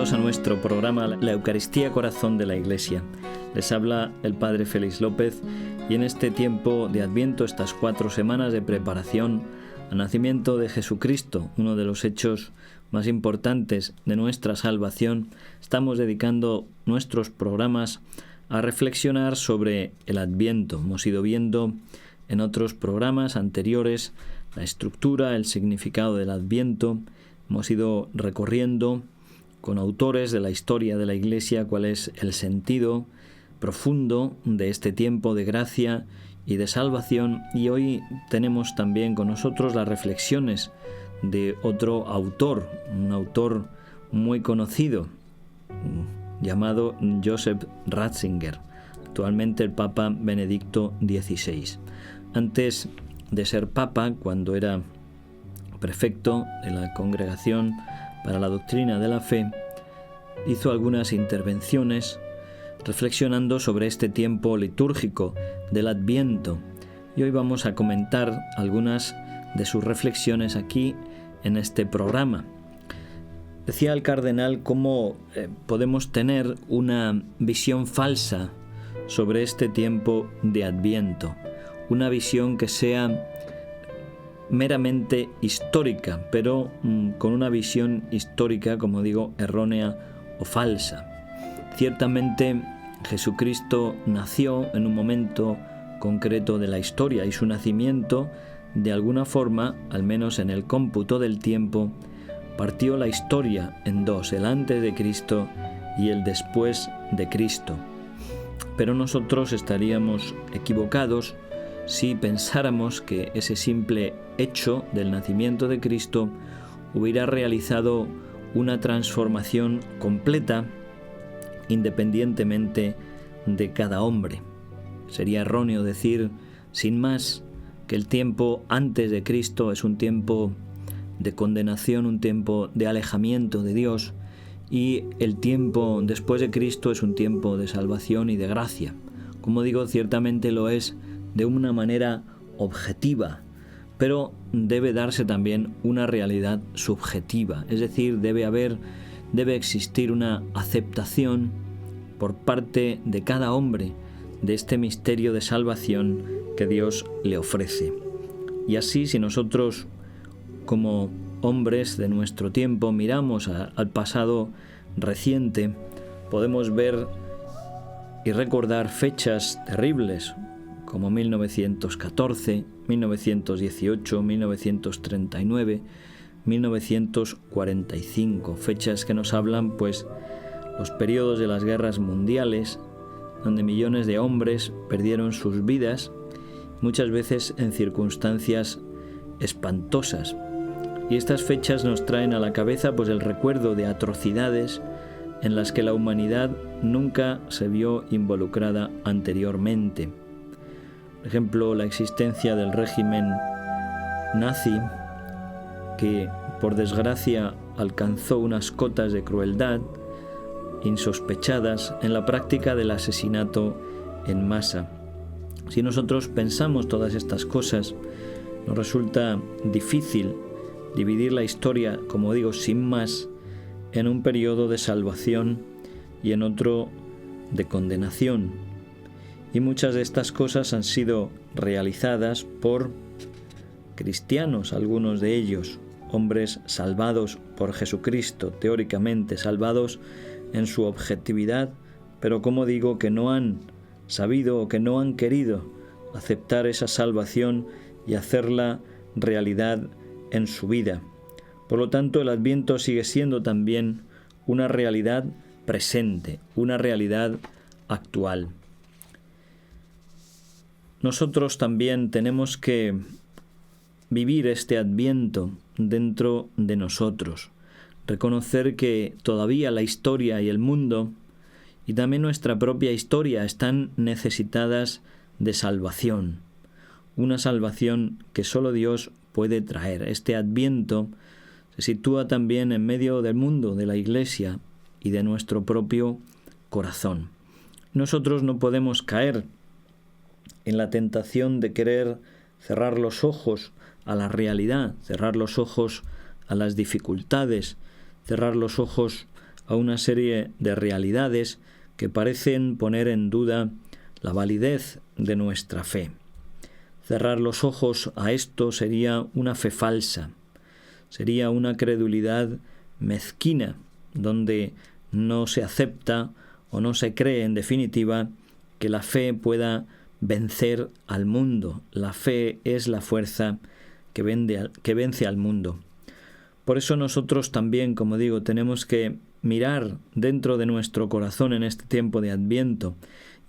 Bienvenidos a nuestro programa La Eucaristía Corazón de la Iglesia. Les habla el Padre Félix López y en este tiempo de Adviento, estas 4 semanas de preparación al nacimiento de Jesucristo, uno de los hechos más importantes de nuestra salvación, estamos dedicando nuestros programas a reflexionar sobre el Adviento. Hemos ido viendo en otros programas anteriores la estructura, el significado del Adviento. Hemos ido recorriendo con autores de la historia de la Iglesia cuál es el sentido profundo de este tiempo de gracia y de salvación, y hoy tenemos también con nosotros las reflexiones de otro autor, un autor muy conocido llamado Joseph Ratzinger, actualmente el Papa Benedicto XVI. Antes de ser Papa, cuando era prefecto de la Congregación para la Doctrina de la Fe, hizo algunas intervenciones reflexionando sobre este tiempo litúrgico del Adviento, y hoy vamos a comentar algunas de sus reflexiones aquí en este programa. Decía el cardenal cómo podemos tener una visión falsa sobre este tiempo de Adviento, una visión que sea meramente histórica, pero con una visión histórica, como digo, errónea o falsa. Ciertamente Jesucristo nació en un momento concreto de la historia, y su nacimiento, de alguna forma, al menos en el cómputo del tiempo, partió la historia en dos: el antes de Cristo y el después de Cristo. Pero nosotros estaríamos equivocados si pensáramos que ese simple hecho del nacimiento de Cristo hubiera realizado una transformación completa independientemente de cada hombre. Sería erróneo decir, sin más, que el tiempo antes de Cristo es un tiempo de condenación, un tiempo de alejamiento de Dios, y el tiempo después de Cristo es un tiempo de salvación y de gracia. Como digo, ciertamente lo es de una manera objetiva, pero debe darse también una realidad subjetiva, es decir, debe existir una aceptación por parte de cada hombre de este misterio de salvación que Dios le ofrece. Y así, si nosotros, como hombres de nuestro tiempo, miramos al pasado reciente, podemos ver y recordar fechas terribles como 1914, 1918, 1939, 1945, fechas que nos hablan, pues, los periodos de las guerras mundiales, donde millones de hombres perdieron sus vidas, muchas veces en circunstancias espantosas. Y estas fechas nos traen a la cabeza, pues, el recuerdo de atrocidades en las que la humanidad nunca se vio involucrada anteriormente. Por ejemplo, la existencia del régimen nazi, que por desgracia alcanzó unas cotas de crueldad insospechadas en la práctica del asesinato en masa. Si nosotros pensamos todas estas cosas, nos resulta difícil dividir la historia, como digo, sin más, en un periodo de salvación y en otro de condenación. Y muchas de estas cosas han sido realizadas por cristianos, algunos de ellos, hombres salvados por Jesucristo, teóricamente salvados en su objetividad, pero como digo, que no han sabido o que no han querido aceptar esa salvación y hacerla realidad en su vida. Por lo tanto, el Adviento sigue siendo también una realidad presente, una realidad actual. Nosotros también tenemos que vivir este Adviento dentro de nosotros, reconocer que todavía la historia y el mundo y también nuestra propia historia están necesitadas de salvación, una salvación que solo Dios puede traer. Este Adviento se sitúa también en medio del mundo, de la Iglesia y de nuestro propio corazón. Nosotros no podemos caer en la tentación de querer cerrar los ojos a la realidad, cerrar los ojos a las dificultades, cerrar los ojos a una serie de realidades que parecen poner en duda la validez de nuestra fe. Cerrar los ojos a esto sería una fe falsa, sería una credulidad mezquina, donde no se acepta o no se cree, en definitiva, que la fe pueda vencer al mundo. La fe es la fuerza que vence al mundo. Por eso nosotros también, como digo, tenemos que mirar dentro de nuestro corazón en este tiempo de Adviento,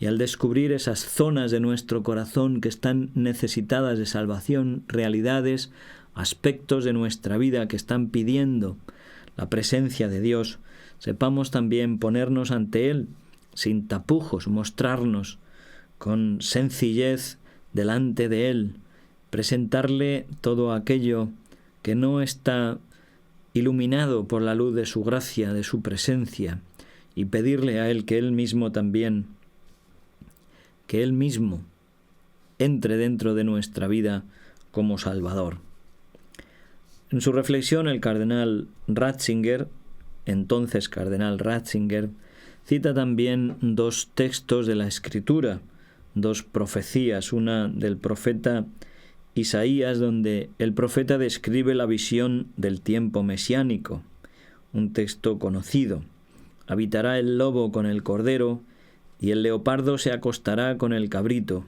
y al descubrir esas zonas de nuestro corazón que están necesitadas de salvación, realidades, aspectos de nuestra vida que están pidiendo la presencia de Dios, sepamos también ponernos ante Él sin tapujos, mostrarnos con sencillez delante de Él, presentarle todo aquello que no está iluminado por la luz de su gracia, de su presencia, y pedirle a Él que Él mismo también, que Él mismo entre dentro de nuestra vida como Salvador. En su reflexión, el cardenal Ratzinger, entonces cardenal Ratzinger, cita también dos textos de la Escritura, dos profecías, una del profeta Isaías, donde el profeta describe la visión del tiempo mesiánico, un texto conocido. Habitará el lobo con el cordero, y el leopardo se acostará con el cabrito,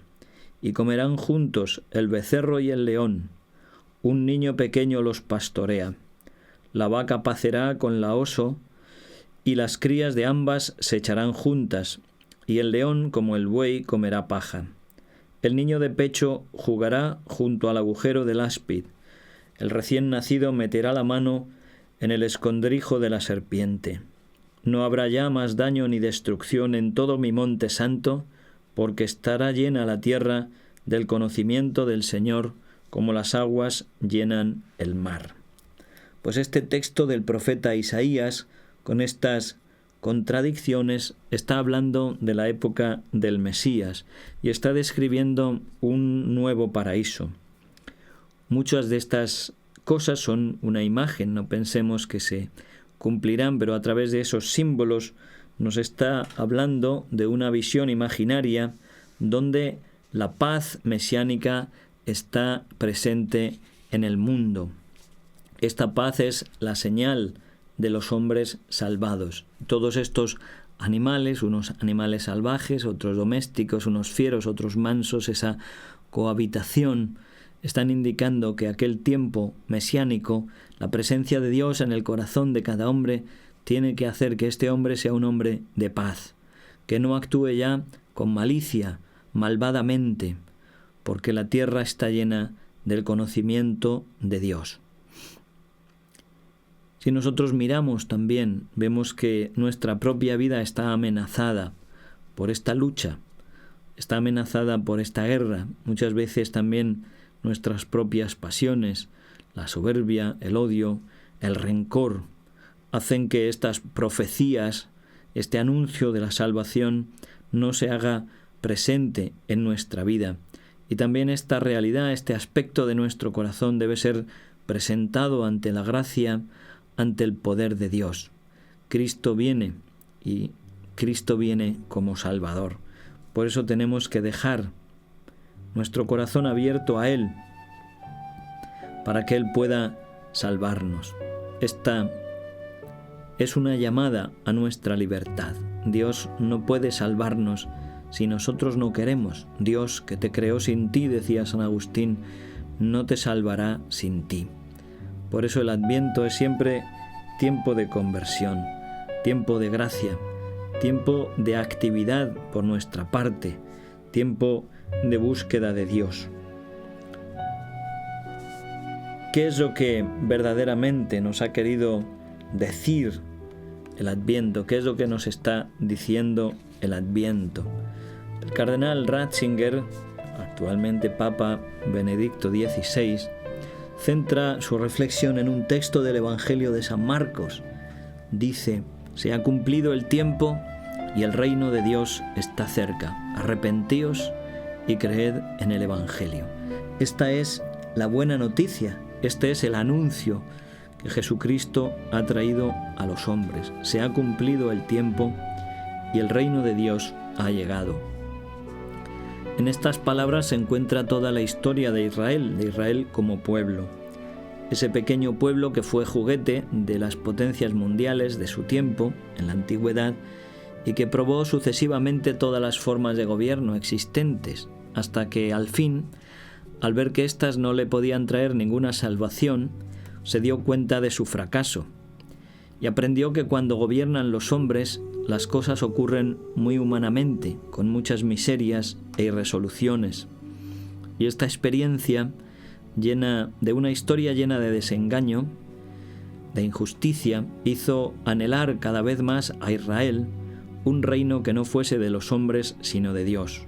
y comerán juntos el becerro y el león. Un niño pequeño los pastorea. La vaca pacerá con la oso, y las crías de ambas se echarán juntas, y el león, como el buey, comerá paja. El niño de pecho jugará junto al agujero del áspid. El recién nacido meterá la mano en el escondrijo de la serpiente. No habrá ya más daño ni destrucción en todo mi monte santo, porque estará llena la tierra del conocimiento del Señor, como las aguas llenan el mar. Pues este texto del profeta Isaías, con estas contradicciones, está hablando de la época del Mesías y está describiendo un nuevo paraíso. Muchas de estas cosas son una imagen, no pensemos que se cumplirán, pero a través de esos símbolos nos está hablando de una visión imaginaria donde la paz mesiánica está presente en el mundo. Esta paz es la señal de los hombres salvados. Todos estos animales, unos animales salvajes, otros domésticos, unos fieros, otros mansos, esa cohabitación, están indicando que aquel tiempo mesiánico, la presencia de Dios en el corazón de cada hombre, tiene que hacer que este hombre sea un hombre de paz, que no actúe ya con malicia, malvadamente, porque la tierra está llena del conocimiento de Dios. Si nosotros miramos también, vemos que nuestra propia vida está amenazada por esta lucha, está amenazada por esta guerra. Muchas veces también nuestras propias pasiones, la soberbia, el odio, el rencor, hacen que estas profecías, este anuncio de la salvación, no se haga presente en nuestra vida. Y también esta realidad, este aspecto de nuestro corazón debe ser presentado ante la gracia, ante el poder de Dios. Cristo viene y Cristo viene como Salvador. Por eso tenemos que dejar nuestro corazón abierto a Él, para que Él pueda salvarnos. Esta es una llamada a nuestra libertad. Dios no puede salvarnos si nosotros no queremos. Dios, que te creó sin ti, decía San Agustín, no te salvará sin ti. Por eso el Adviento es siempre tiempo de conversión, tiempo de gracia, tiempo de actividad por nuestra parte, tiempo de búsqueda de Dios. ¿Qué es lo que verdaderamente nos ha querido decir el Adviento? ¿Qué es lo que nos está diciendo el Adviento? El cardenal Ratzinger, actualmente Papa Benedicto XVI, centra su reflexión en un texto del Evangelio de San Marcos. Dice: se ha cumplido el tiempo y el reino de Dios está cerca. Arrepentíos y creed en el Evangelio. Esta es la buena noticia, este es el anuncio que Jesucristo ha traído a los hombres. Se ha cumplido el tiempo y el reino de Dios ha llegado. En estas palabras se encuentra toda la historia de Israel como pueblo. Ese pequeño pueblo que fue juguete de las potencias mundiales de su tiempo, en la antigüedad, y que probó sucesivamente todas las formas de gobierno existentes, hasta que al fin, al ver que éstas no le podían traer ninguna salvación, se dio cuenta de su fracaso y aprendió que cuando gobiernan los hombres, las cosas ocurren muy humanamente, con muchas miserias e irresoluciones. Y esta experiencia de una historia llena de desengaño, de injusticia, hizo anhelar cada vez más a Israel un reino que no fuese de los hombres, sino de Dios.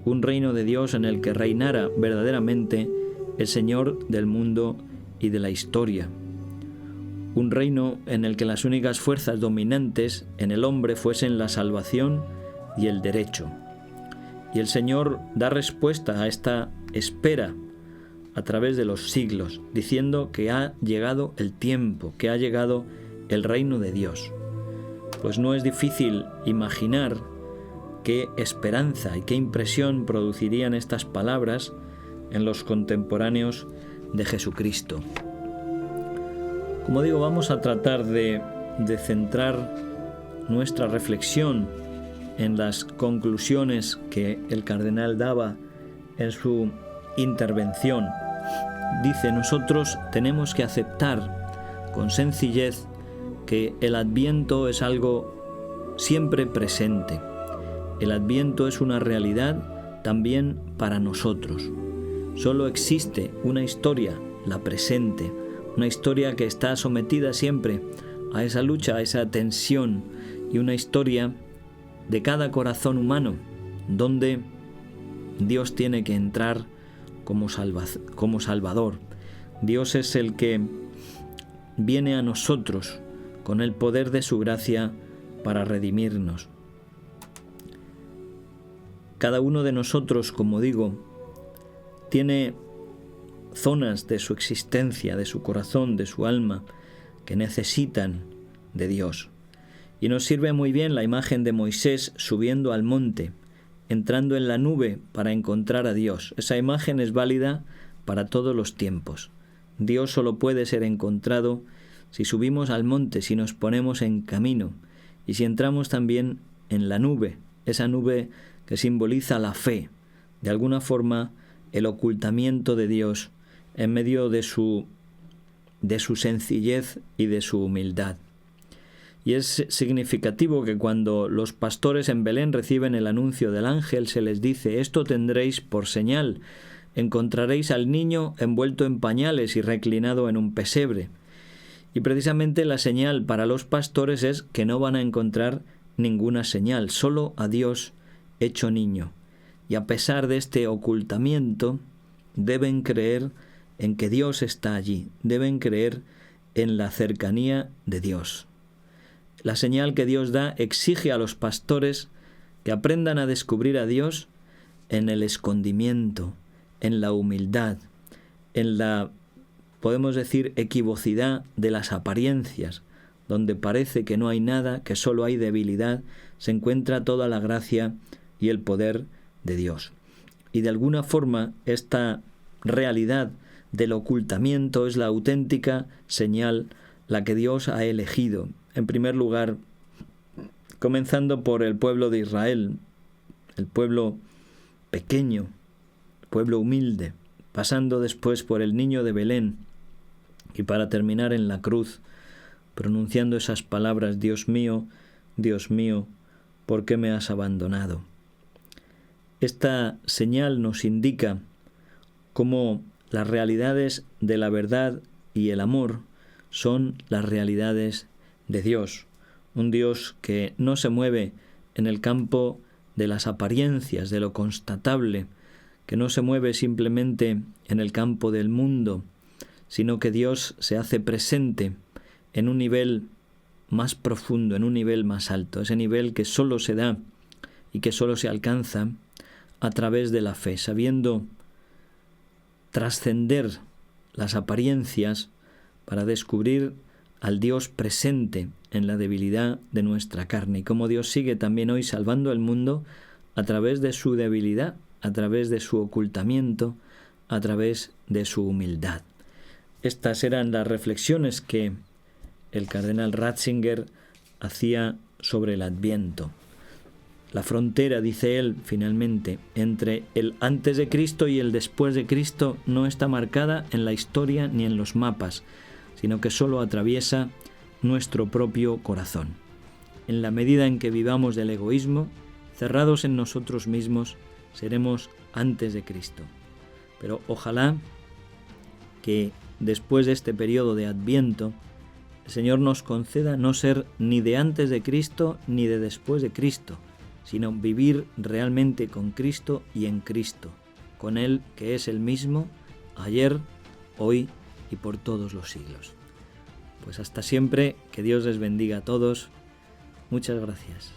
Un reino de Dios en el que reinara verdaderamente el Señor del mundo y de la historia. Un reino en el que las únicas fuerzas dominantes en el hombre fuesen la salvación y el derecho. Y el Señor da respuesta a esta espera a través de los siglos, diciendo que ha llegado el tiempo, que ha llegado el reino de Dios. Pues no es difícil imaginar qué esperanza y qué impresión producirían estas palabras en los contemporáneos de Jesucristo. Como digo, vamos a tratar de centrar nuestra reflexión en las conclusiones que el cardenal daba en su intervención. Dice: nosotros tenemos que aceptar con sencillez que el Adviento es algo siempre presente. El Adviento es una realidad también para nosotros. Solo existe una historia, la presente, una historia que está sometida siempre a esa lucha, a esa tensión, y una historia de cada corazón humano, donde Dios tiene que entrar como Salvador. Dios es el que viene a nosotros con el poder de su gracia para redimirnos. Cada uno de nosotros, como digo, tiene zonas de su existencia, de su corazón, de su alma, que necesitan de Dios. Y nos sirve muy bien la imagen de Moisés subiendo al monte, entrando en la nube para encontrar a Dios. Esa imagen es válida para todos los tiempos. Dios solo puede ser encontrado si subimos al monte, si nos ponemos en camino y si entramos también en la nube, esa nube que simboliza la fe, de alguna forma el ocultamiento de Dios en medio de su sencillez y de su humildad. Y es significativo que cuando los pastores en Belén reciben el anuncio del ángel, se les dice: esto tendréis por señal, encontraréis al niño envuelto en pañales y reclinado en un pesebre. Y precisamente la señal para los pastores es que no van a encontrar ninguna señal, solo a Dios hecho niño. Y a pesar de este ocultamiento, deben creer en que Dios está allí, deben creer en la cercanía de Dios. La señal que Dios da exige a los pastores que aprendan a descubrir a Dios en el escondimiento, en la humildad, en la, podemos decir, equivocidad de las apariencias, donde parece que no hay nada, que solo hay debilidad, se encuentra toda la gracia y el poder de Dios. Y de alguna forma esta realidad del ocultamiento es la auténtica señal, la que Dios ha elegido. En primer lugar, comenzando por el pueblo de Israel, el pueblo pequeño, el pueblo humilde, pasando después por el niño de Belén y para terminar en la cruz, pronunciando esas palabras: Dios mío, ¿por qué me has abandonado? Esta señal nos indica cómo las realidades de la verdad y el amor son las realidades de Dios, un Dios que no se mueve en el campo de las apariencias, de lo constatable, que no se mueve simplemente en el campo del mundo, sino que Dios se hace presente en un nivel más profundo, en un nivel más alto, ese nivel que solo se da y que solo se alcanza a través de la fe, sabiendo trascender las apariencias para descubrir al Dios presente en la debilidad de nuestra carne y cómo Dios sigue también hoy salvando el mundo a través de su debilidad, a través de su ocultamiento, a través de su humildad. Estas eran las reflexiones que el cardenal Ratzinger hacía sobre el Adviento. La frontera, dice él finalmente, entre el antes de Cristo y el después de Cristo no está marcada en la historia ni en los mapas, sino que solo atraviesa nuestro propio corazón. En la medida en que vivamos del egoísmo, cerrados en nosotros mismos, seremos antes de Cristo. Pero ojalá que después de este periodo de Adviento, el Señor nos conceda no ser ni de antes de Cristo ni de después de Cristo, sino vivir realmente con Cristo y en Cristo, con Él que es el mismo, ayer, hoy y por todos los siglos. Pues hasta siempre, que Dios les bendiga a todos. Muchas gracias.